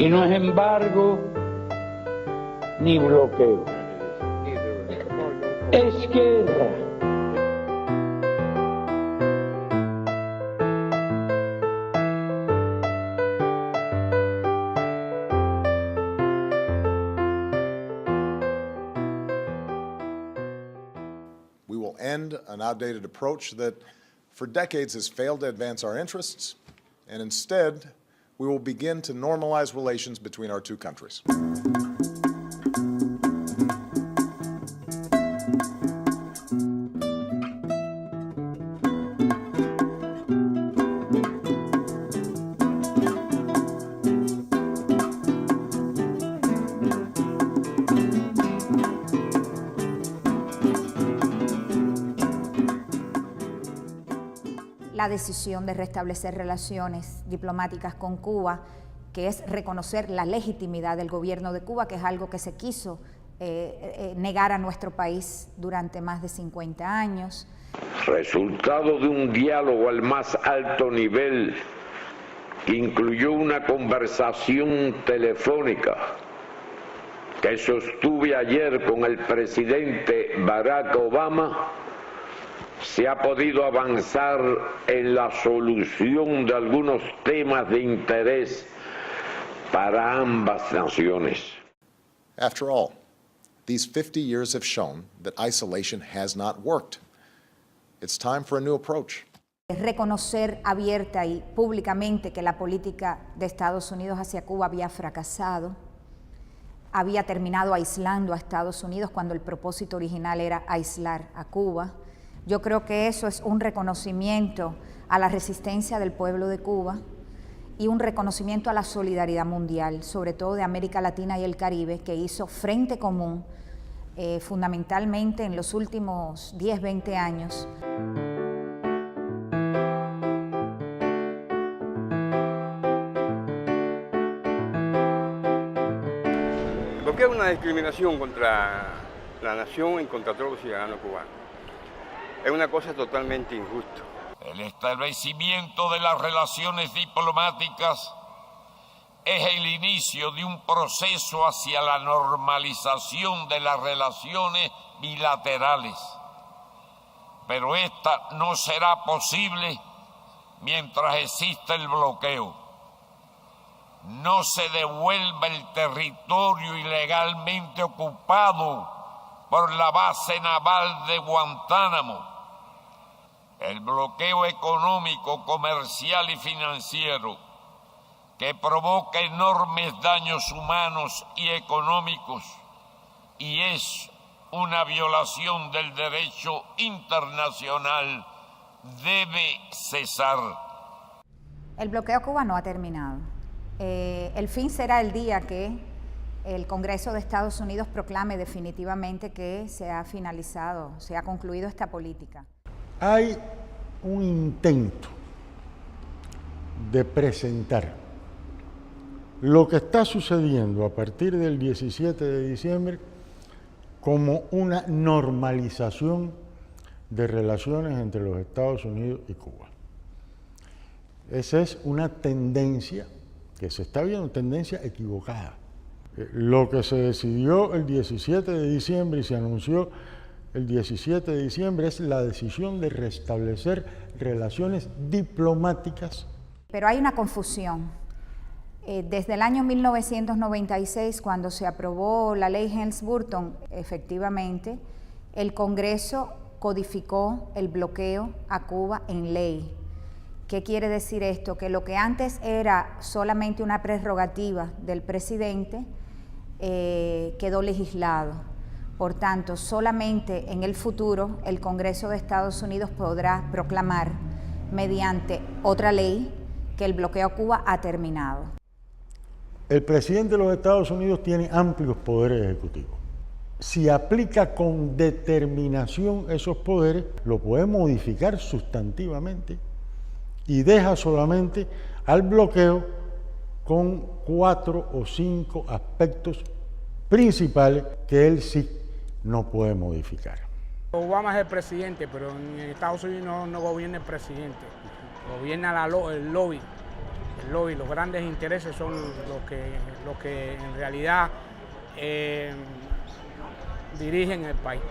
Y no es embargo ni bloqueo. Es guerra. We will end an outdated approach that for decades has failed to advance our interests, and instead, we will begin to normalize relations between our two countries. La decisión de restablecer relaciones diplomáticas con Cuba, que es reconocer la legitimidad del gobierno de Cuba, que es algo que se quiso negar a nuestro país durante más de 50 años. Resultado de un diálogo al más alto nivel que incluyó una conversación telefónica que sostuve ayer con el presidente Barack Obama, se ha podido avanzar en la solución de algunos temas de interés para ambas naciones. After all, these 50 years have shown that isolation has not worked. It's time for a new approach. Reconocer abierta y públicamente que la política de Estados Unidos hacia Cuba había fracasado, había terminado aislando a Estados Unidos cuando el propósito original era aislar a Cuba. Yo creo que eso es un reconocimiento a la resistencia del pueblo de Cuba y un reconocimiento a la solidaridad mundial, sobre todo de América Latina y el Caribe, que hizo frente común fundamentalmente en los últimos 10, 20 años. Porque es una discriminación contra la nación y contra todos los ciudadanos cubanos. Es una cosa totalmente injusta. El establecimiento de las relaciones diplomáticas es el inicio de un proceso hacia la normalización de las relaciones bilaterales. Pero esta no será posible mientras exista el bloqueo. No se devuelva el territorio ilegalmente ocupado por la base naval de Guantánamo. El bloqueo económico, comercial y financiero que provoca enormes daños humanos y económicos y es una violación del derecho internacional debe cesar. El bloqueo a Cuba no ha terminado. El fin será el día que el Congreso de Estados Unidos proclame definitivamente que se ha finalizado, se ha concluido esta política. Hay un intento de presentar lo que está sucediendo a partir del 17 de diciembre como una normalización de relaciones entre los Estados Unidos y Cuba. Esa es una tendencia que se está viendo, tendencia equivocada. Lo que se decidió el 17 de diciembre y se anunció el 17 de diciembre es la decisión de restablecer relaciones diplomáticas. Pero hay una confusión. Desde el año 1996, cuando se aprobó la ley Helms-Burton, efectivamente, el Congreso codificó el bloqueo a Cuba en ley. ¿Qué quiere decir esto? Que lo que antes era solamente una prerrogativa del presidente quedó legislado. Por tanto, solamente en el futuro el Congreso de Estados Unidos podrá proclamar mediante otra ley que el bloqueo a Cuba ha terminado. El presidente de los Estados Unidos tiene amplios poderes ejecutivos. Si aplica con determinación esos poderes, lo puede modificar sustantivamente y deja solamente al bloqueo con 4 o 5 aspectos principales que él sí no puede modificar. Obama es el presidente, pero en Estados Unidos no gobierna el presidente, gobierna el lobby lobby, los grandes intereses son los que en realidad dirigen el país.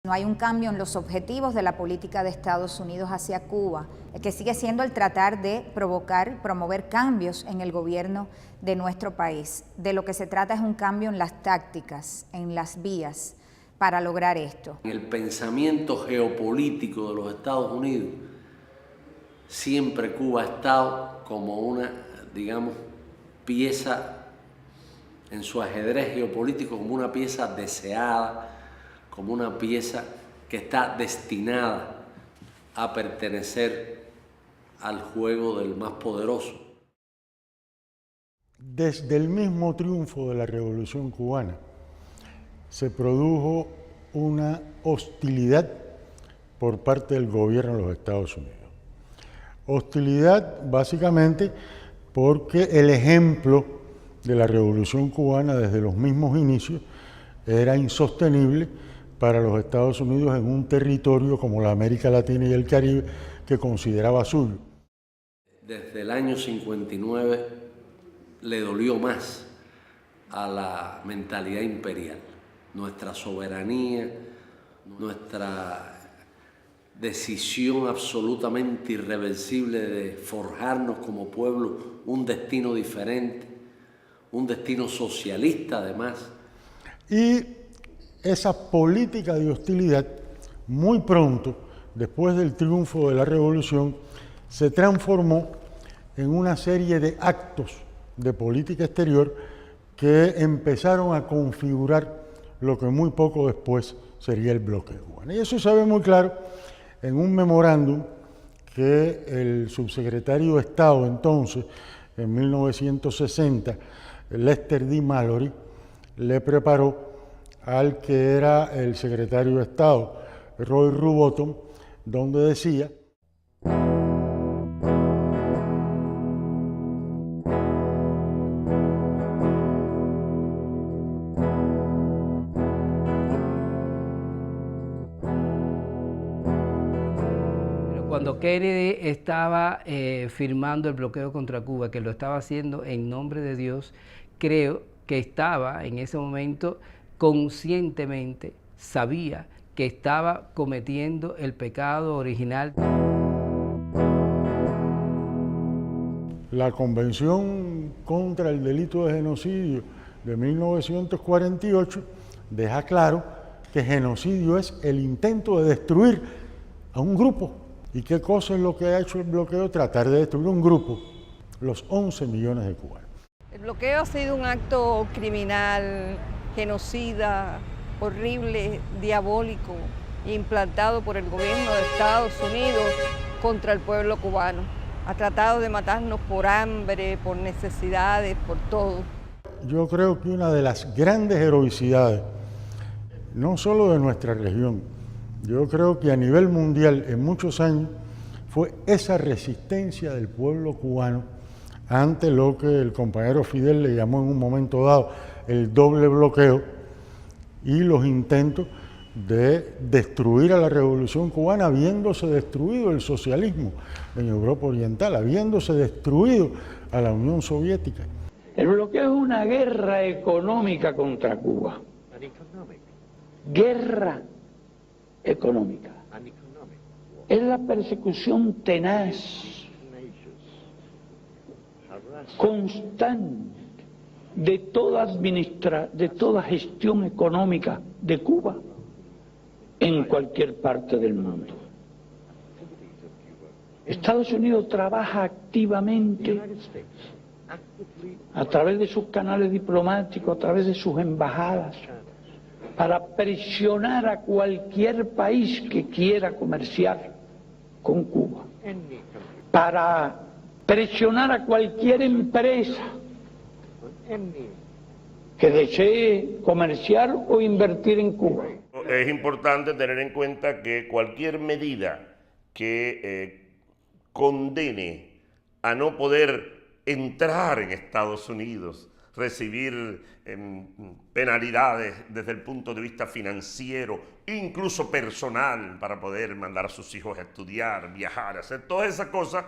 No hay un cambio en los objetivos de la política de Estados Unidos hacia Cuba, que sigue siendo el tratar de promover cambios en el gobierno de nuestro país. De lo que se trata es un cambio en las tácticas, en las vías para lograr esto. En el pensamiento geopolítico de los Estados Unidos, siempre Cuba ha estado como una, digamos, pieza en su ajedrez geopolítico, como una pieza deseada, como una pieza que está destinada a pertenecer al juego del más poderoso. Desde el mismo triunfo de la Revolución Cubana se produjo una hostilidad por parte del gobierno de los Estados Unidos. Hostilidad básicamente porque el ejemplo de la Revolución Cubana desde los mismos inicios era insostenible para los Estados Unidos en un territorio como la América Latina y el Caribe que consideraba suyo. Desde el año 59 le dolió más a la mentalidad imperial, nuestra soberanía, nuestra decisión absolutamente irreversible de forjarnos como pueblo un destino diferente, un destino socialista además. Y esa política de hostilidad, muy pronto, después del triunfo de la Revolución, se transformó en una serie de actos de política exterior que empezaron a configurar lo que muy poco después sería el bloqueo cubano. Y eso se ve muy claro en un memorándum que el subsecretario de Estado entonces, en 1960, Lester D. Mallory, le preparó al que era el secretario de Estado, Roy Rubottom, donde decía: Cuando Kennedy estaba firmando el bloqueo contra Cuba, que lo estaba haciendo en nombre de Dios, creo que estaba en ese momento conscientemente, sabía que estaba cometiendo el pecado original. La Convención contra el Delito de Genocidio de 1948 deja claro que genocidio es el intento de destruir a un grupo. ¿Y qué cosa es lo que ha hecho el bloqueo? Tratar de destruir un grupo, los 11 millones de cubanos. El bloqueo ha sido un acto criminal, genocida, horrible, diabólico, implantado por el gobierno de Estados Unidos contra el pueblo cubano. Ha tratado de matarnos por hambre, por necesidades, por todo. Yo creo que una de las grandes heroicidades, no solo de nuestra región, yo creo que a nivel mundial en muchos años, fue esa resistencia del pueblo cubano ante lo que el compañero Fidel le llamó en un momento dado el doble bloqueo y los intentos de destruir a la Revolución Cubana, habiéndose destruido el socialismo en Europa Oriental, habiéndose destruido a la Unión Soviética. El bloqueo es una guerra económica contra Cuba. Guerra económica. Es la persecución tenaz, constante de toda gestión económica de Cuba en cualquier parte del mundo. Estados Unidos trabaja activamente a través de sus canales diplomáticos, a través de sus embajadas, para presionar a cualquier país que quiera comerciar con Cuba, para presionar a cualquier empresa que desee comerciar o invertir en Cuba. Es importante tener en cuenta que cualquier medida que condene a no poder entrar en Estados Unidos recibir penalidades desde el punto de vista financiero, incluso personal, para poder mandar a sus hijos a estudiar, viajar, hacer todas esas cosas,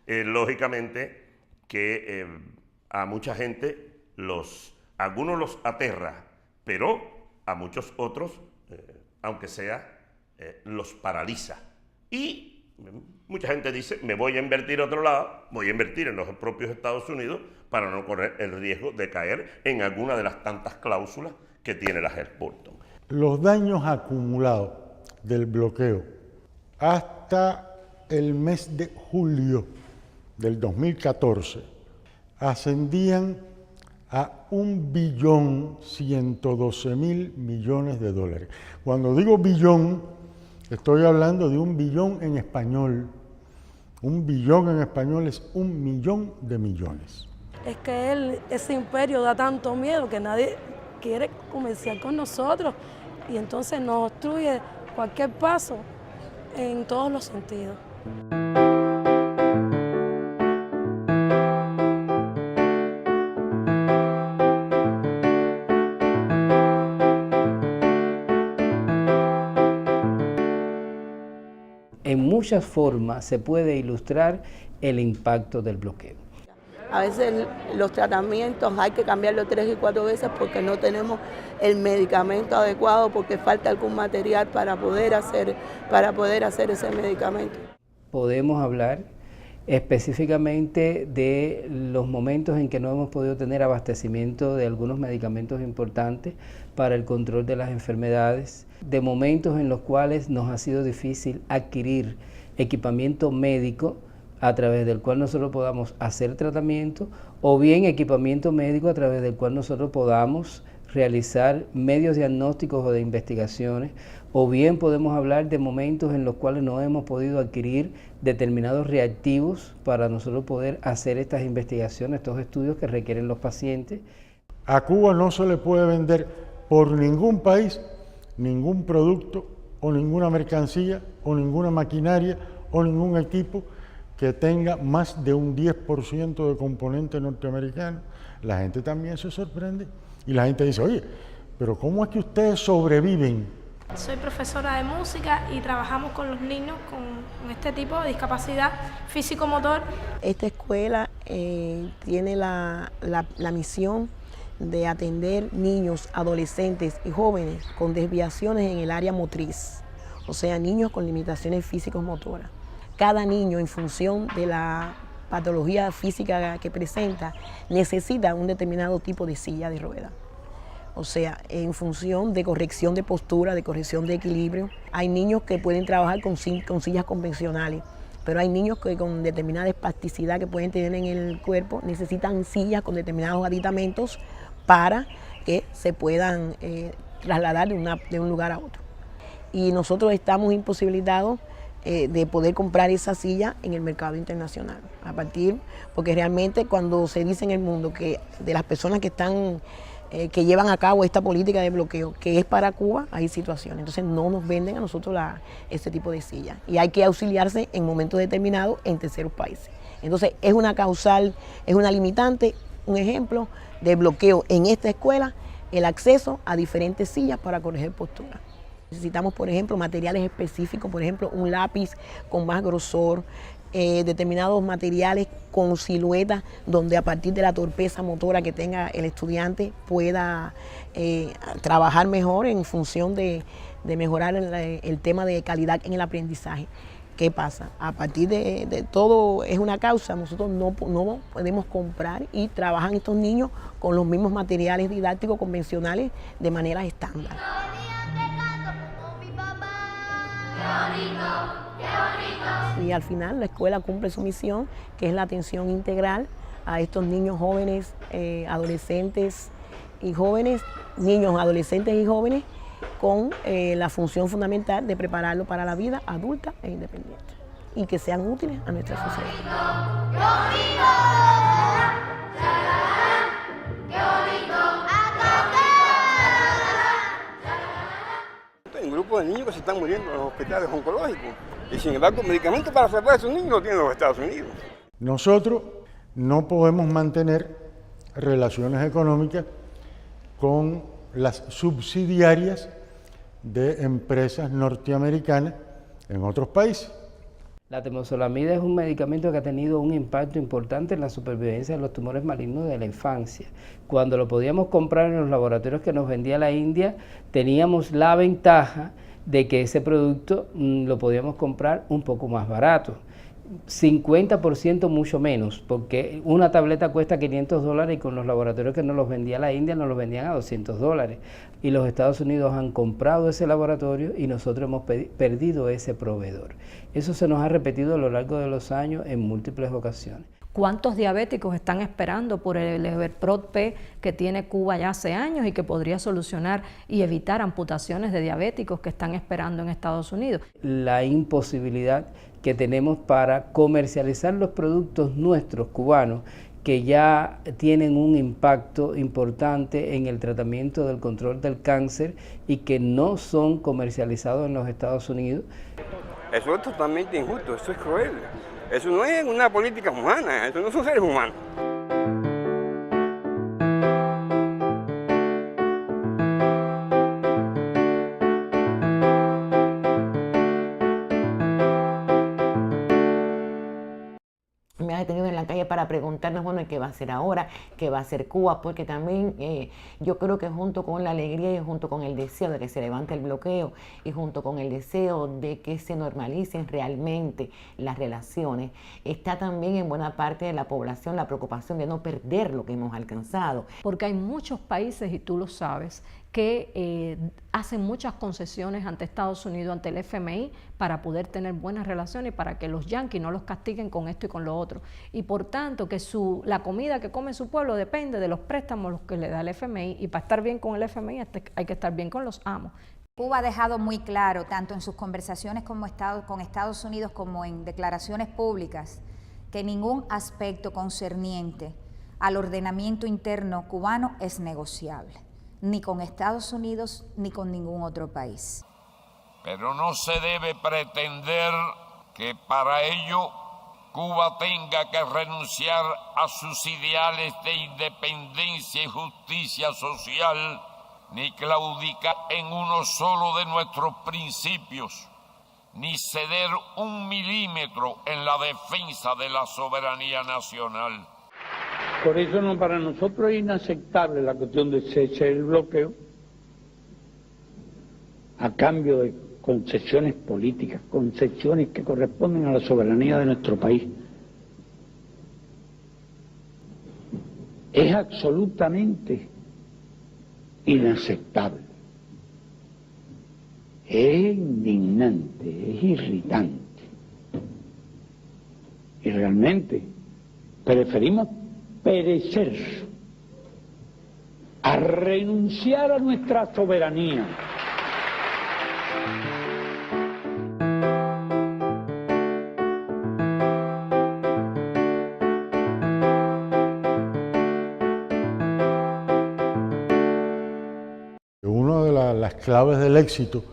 lógicamente que a mucha gente algunos los aterra, pero a muchos otros, aunque sea, los paraliza. Y mucha gente dice, me voy a invertir a otro lado, voy a invertir en los propios Estados Unidos para no correr el riesgo de caer en alguna de las tantas cláusulas que tiene la Helms-Burton. Los daños acumulados del bloqueo hasta el mes de julio del 2014 ascendían a $1.112.000.000.000. Cuando digo billón, estoy hablando de 1 billón en español. 1 billón en español es 1 millón de millones. Es que ese imperio da tanto miedo que nadie quiere comerciar con nosotros y entonces nos obstruye cualquier paso en todos los sentidos. En muchas formas se puede ilustrar el impacto del bloqueo. A veces los tratamientos hay que cambiarlos 3 y 4 veces porque no tenemos el medicamento adecuado, porque falta algún material para poder hacer ese medicamento. Podemos hablar específicamente de los momentos en que no hemos podido tener abastecimiento de algunos medicamentos importantes para el control de las enfermedades, de momentos en los cuales nos ha sido difícil adquirir equipamiento médico a través del cual nosotros podamos hacer tratamiento, o bien equipamiento médico a través del cual nosotros podamos realizar medios diagnósticos o de investigaciones, o bien podemos hablar de momentos en los cuales no hemos podido adquirir determinados reactivos para nosotros poder hacer estas investigaciones, estos estudios que requieren los pacientes. A Cuba no se le puede vender por ningún país ningún producto o ninguna mercancía o ninguna maquinaria o ningún equipo que tenga más de un 10% de componente norteamericano. La gente también se sorprende y la gente dice, oye, pero ¿cómo es que ustedes sobreviven? Soy profesora de música y trabajamos con los niños con este tipo de discapacidad físico-motor. Esta escuela tiene la misión de atender niños, adolescentes y jóvenes con desviaciones en el área motriz, o sea, niños con limitaciones físico-motoras. Cada niño, en función de la patología física que presenta, necesita un determinado tipo de silla de ruedas. O sea, en función de corrección de postura, de corrección de equilibrio. Hay niños que pueden trabajar con sillas convencionales, pero hay niños que con determinada espasticidad que pueden tener en el cuerpo necesitan sillas con determinados aditamentos para que se puedan trasladar de un lugar a otro. Y nosotros estamos imposibilitados de poder comprar esa silla en el mercado internacional, porque realmente cuando se dice en el mundo que de las personas que llevan a cabo esta política de bloqueo, que es para Cuba, hay situaciones, entonces no nos venden a nosotros este tipo de silla y hay que auxiliarse en momentos determinados en terceros países. Entonces es una causal, es una limitante, un ejemplo de bloqueo en esta escuela, el acceso a diferentes sillas para corregir postura. Necesitamos, por ejemplo, materiales específicos, por ejemplo, un lápiz con más grosor, determinados materiales con silueta, donde a partir de la torpeza motora que tenga el estudiante pueda trabajar mejor en función de mejorar el tema de calidad en el aprendizaje. ¿Qué pasa? A partir de todo es una causa, nosotros no podemos comprar y trabajan estos niños con los mismos materiales didácticos convencionales de manera estándar. Y al final la escuela cumple su misión, que es la atención integral a estos niños jóvenes, adolescentes y jóvenes, niños, adolescentes y jóvenes, con la función fundamental de prepararlos para la vida adulta e independiente y que sean útiles a nuestra sociedad. Hay un grupo de niños que se están muriendo en los hospitales oncológicos y sin embargo medicamentos para salvar a esos niños no tienen los Estados Unidos. Nosotros no podemos mantener relaciones económicas con las subsidiarias de empresas norteamericanas en otros países. La temozolomida es un medicamento que ha tenido un impacto importante en la supervivencia de los tumores malignos de la infancia. Cuando lo podíamos comprar en los laboratorios que nos vendía la India, teníamos la ventaja de que ese producto lo podíamos comprar un poco más barato. 50% mucho menos, porque una tableta cuesta $500 y con los laboratorios que nos los vendía la India nos los vendían a $200. Y los Estados Unidos han comprado ese laboratorio y nosotros hemos perdido ese proveedor. Eso se nos ha repetido a lo largo de los años en múltiples ocasiones. ¿Cuántos diabéticos están esperando por el Everprot P que tiene Cuba ya hace años y que podría solucionar y evitar amputaciones de diabéticos que están esperando en Estados Unidos? La imposibilidad que tenemos para comercializar los productos nuestros cubanos que ya tienen un impacto importante en el tratamiento del control del cáncer y que no son comercializados en los Estados Unidos. Eso es totalmente injusto, eso es cruel. Eso no es una política humana, eso no son seres humanos. Me ha detenido en la calle para preguntarnos, bueno, ¿qué va a hacer ahora? ¿Qué va a hacer Cuba? Porque también yo creo que junto con la alegría y junto con el deseo de que se levante el bloqueo y junto con el deseo de que se normalicen realmente las relaciones, está también en buena parte de la población la preocupación de no perder lo que hemos alcanzado. Porque hay muchos países, y tú lo sabes, que hacen muchas concesiones ante Estados Unidos, ante el FMI, para poder tener buenas relaciones y para que los yanquis no los castiguen con esto y con lo otro. Y por tanto, que la comida que come su pueblo depende de los préstamos que le da el FMI, y para estar bien con el FMI hay que estar bien con los amos. Cuba ha dejado muy claro, tanto en sus conversaciones con Estados Unidos como en declaraciones públicas, que ningún aspecto concerniente al ordenamiento interno cubano es negociable, ni con Estados Unidos ni con ningún otro país. Pero no se debe pretender que para ello Cuba tenga que renunciar a sus ideales de independencia y justicia social, ni claudicar en uno solo de nuestros principios, ni ceder un milímetro en la defensa de la soberanía nacional. Por eso para nosotros es inaceptable la cuestión de cese del bloqueo a cambio de concesiones políticas, concesiones que corresponden a la soberanía de nuestro país. Es absolutamente inaceptable. Es indignante, es irritante. Y realmente preferimos perecer a renunciar a nuestra soberanía. Una de las claves del éxito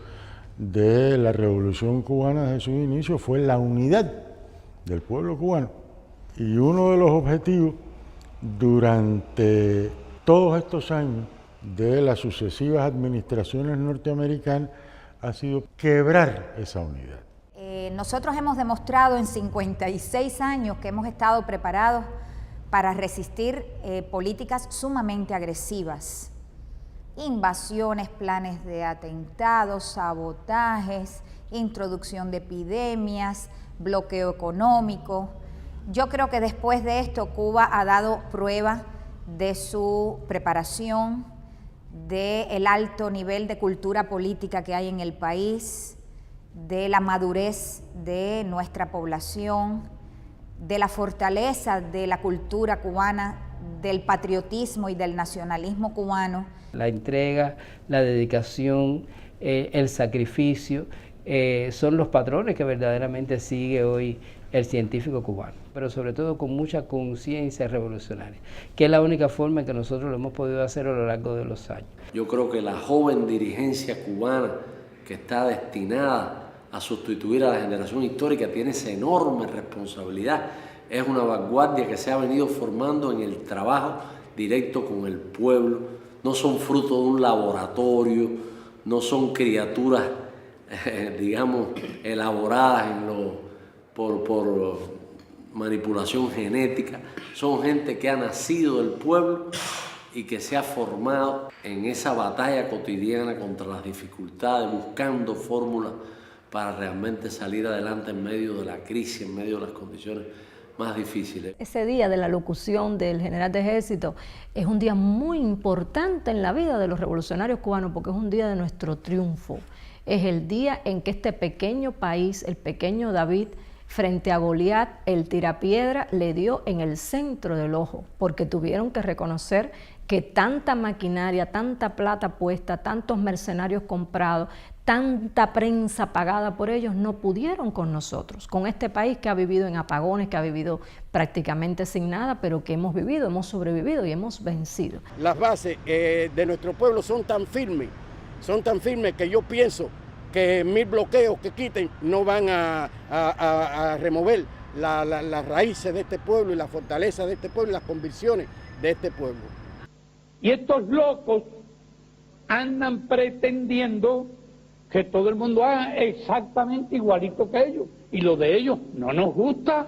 de la Revolución Cubana desde su inicio fue la unidad del pueblo cubano. Y uno de los objetivos durante todos estos años de las sucesivas administraciones norteamericanas ha sido quebrar esa unidad. Nosotros hemos demostrado en 56 años que hemos estado preparados para resistir políticas sumamente agresivas, invasiones, planes de atentados, sabotajes, introducción de epidemias, bloqueo económico. Yo creo que después de esto Cuba ha dado prueba de su preparación, del alto nivel de cultura política que hay en el país, de la madurez de nuestra población, de la fortaleza de la cultura cubana, del patriotismo y del nacionalismo cubano. La entrega, la dedicación, el sacrificio, son los patrones que verdaderamente sigue hoy el científico cubano, pero sobre todo con mucha conciencia revolucionaria, que es la única forma en que nosotros lo hemos podido hacer a lo largo de los años. Yo creo que la joven dirigencia cubana que está destinada a sustituir a la generación histórica tiene esa enorme responsabilidad. Es una vanguardia que se ha venido formando en el trabajo directo con el pueblo, no son fruto de un laboratorio, no son criaturas, digamos, elaboradas por manipulación genética, son gente que ha nacido del pueblo y que se ha formado en esa batalla cotidiana contra las dificultades, buscando fórmulas para realmente salir adelante en medio de la crisis, en medio de las condiciones más difíciles. Ese día de la locución del general de ejército es un día muy importante en la vida de los revolucionarios cubanos porque es un día de nuestro triunfo. Es el día en que este pequeño país, el pequeño David, frente a Goliat, el tirapiedra le dio en el centro del ojo, porque tuvieron que reconocer que tanta maquinaria, tanta plata puesta, tantos mercenarios comprados, tanta prensa pagada por ellos no pudieron con nosotros, con este país que ha vivido en apagones, que ha vivido prácticamente sin nada, pero que hemos vivido, hemos sobrevivido y hemos vencido. Las bases de nuestro pueblo son tan firmes que yo pienso que 1000 bloqueos que quiten no van a remover las raíces de este pueblo y la fortaleza de este pueblo y las convicciones de este pueblo. Y estos locos andan pretendiendo que todo el mundo haga exactamente igualito que ellos. Y lo de ellos no nos gusta.